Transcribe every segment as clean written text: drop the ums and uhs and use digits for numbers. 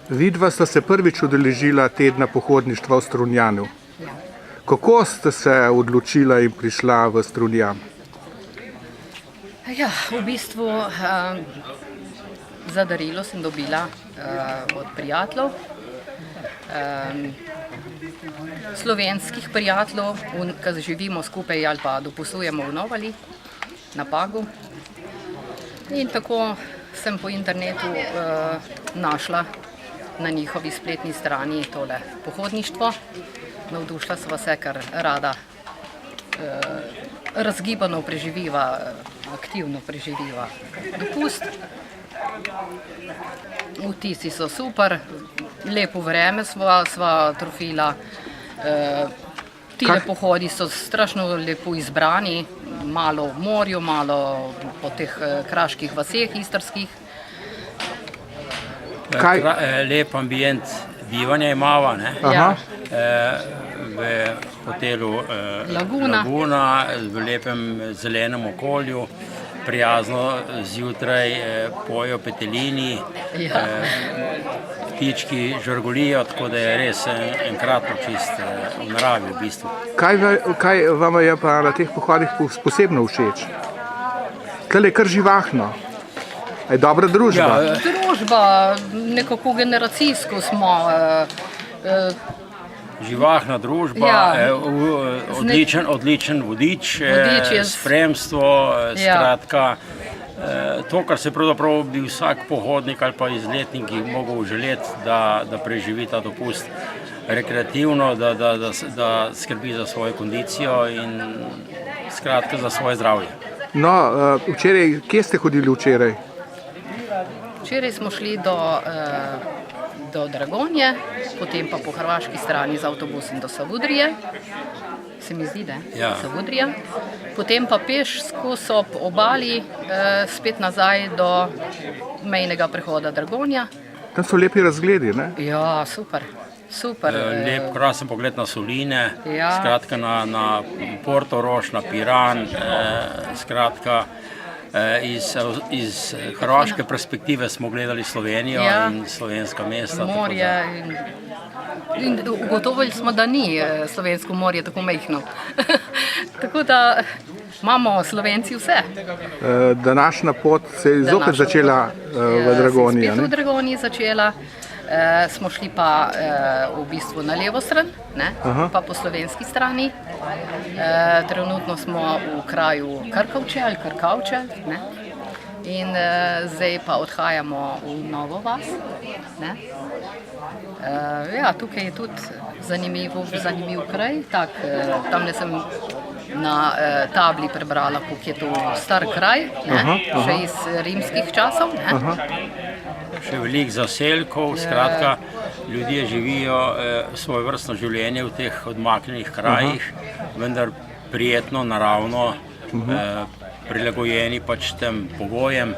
Vidva sta se prvič udeležila tedna pohodništva v Strunjanu. Ja. Kako ste se odločila in prišla v Strunjan? Ja, v bistvu za darilo sem dobila od prijateljev, slovenskih prijateljev, ki živimo skupaj ali pa dopustujemo v Novali, na Pagu. In tako sem po internetu našla na njihovi spletni strani tole pohodništvo. Navdušila sva se, ker rada razgibano preživiva, aktivno preživiva dopust. Vtisi so super, lepo vreme sva trofila, tile pohodi so strašno lepo izbrani, malo v morju, malo po teh kraških vaseh istrskih. Lep ambient bivanja imava, ne? Ja. V hotelu Laguna. Laguna, v lepem zelenem okolju, prijazno zjutraj pojejo petelini, Ja. ptički žvrgolijo, tako da je res enkratno čist v naravi v bistvu. Kaj vam je pa na teh pohodih posebno všeč? Tole je kar živahno. Je dobra družba? Ja, Družba, nekako generacijsko smo. živahna družba, Ja. odličen vodič, Vodič je spremstvo, Ja. skratka, to, kar se pravzaprav bi vsak pohodnik ali pa izletnik mogel želeti, da preživi ta dopust rekreativno, da skrbi za svojo kondicijo in skratka za svoje zdravje. No, kje ste hodili včeraj? Včeraj smo šli do Dragonje, potem pa po hrvaški strani z avtobusom do Savudrije, se mi zdi, da je Ja. Savudrija. Potem pa peš skozi ob obali, spet nazaj do mejnega prehoda Dragonja. Tam so lepi razgledi, ne? Ja, super, super. Lep, krasen pogled na soline, Ja. skratka na Portorož, na Piran, skratka iz hrvaške perspektive smo gledali Slovenijo Ja. in slovenska mesta. Morje in ugotovili smo, da ni slovensko morje tako majhno. Tako da imamo Slovenci vse. Današnja pot se je zopet Današnja začela v Dragonji. Spet v Dragonji začela. Smo šli pa v bistvu na levo stran, ne? Pa po slovenski strani. Trenutno smo v kraju Krkovče ali Krkavče, ne? In zdaj pa odhajamo v Novo vas. Ne? Ja, tukaj je tudi zanimiv kraj. Tam sem na tabli prebrala, koliko je to star kraj, ne? Še iz rimskih časov. Ne? Še veliko zaselkov, skratka, ljudje živijo svojevrstno življenje v teh odmaknjenih krajih, vendar prijetno, naravno, prilagojeni pač tem pogojem,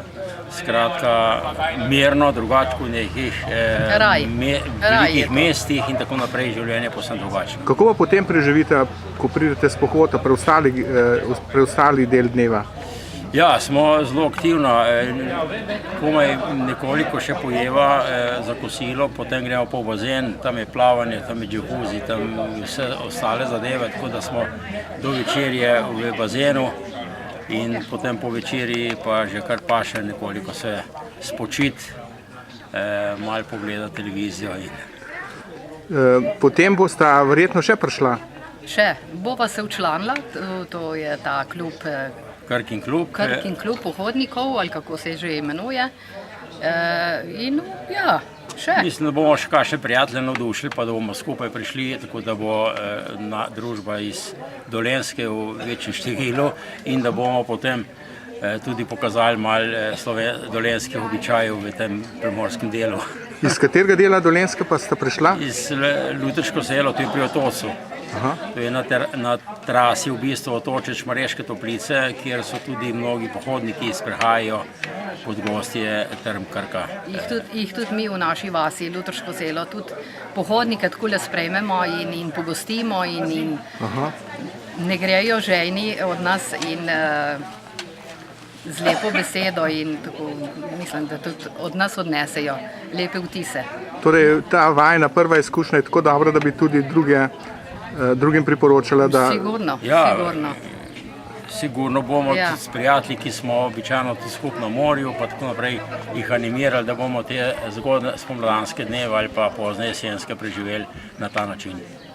skratka, mirno, drugače kot v nekih velikih mestih in tako naprej, življenje povsem drugačno. Kako pa potem preživite, ko pridete s pohoda, preostali del dneva? Ja, smo zelo aktivno, komaj nekoliko še pojeva za kosilo, potem gremo po bazen, tam je plavanje, tam je džakuzi, tam vse ostale zadeve, tako da smo do večerje v bazenu in potem po večerji pa že kar paše nekoliko se spočiti, malo pogleda televizijo. Potem bosta verjetno še prišla? Še, bova se včlanila, to je ta klub Krkin klub pohodnikov, ali kako se že imenuje. In ja, še. Mislim, da bomo še kakšne prijatelje navdušili, pa da bomo skupaj prišli, tako da bo družba iz Dolenjske v večjem številu in da bomo potem tudi pokazali malo dolenjskih običajev v tem primorskem delu. Iz katerega dela Dolenjske pa sta prišla? Iz Lutrško selo, to je pri Otocu. To je na trasi v bistvu Otočeč-Mareške Toplice, kjer so tudi mnogi pohodniki sprehajajo pod gostje Term Krka. Jih tudi mi v naši vasi, Lutrško selo, tudi pohodnike takole sprejmemo in pogostimo in ne grejo žejni od nas in z lepo besedo in tako mislim, da tudi od nas odnesejo lepe vtise. Torej, ta vajna prva izkušnja je tako dobra, da bi tudi drugim priporočala, da... Sigurno, Ja. sigurno. Sigurno bomo Ja. tudi s prijatelji, ki smo običajno tudi skupaj na morju, pa tako naprej, jih animirali, da bomo te zgodne spomladanske dneve ali pa pozne jesenske preživeli na ta način.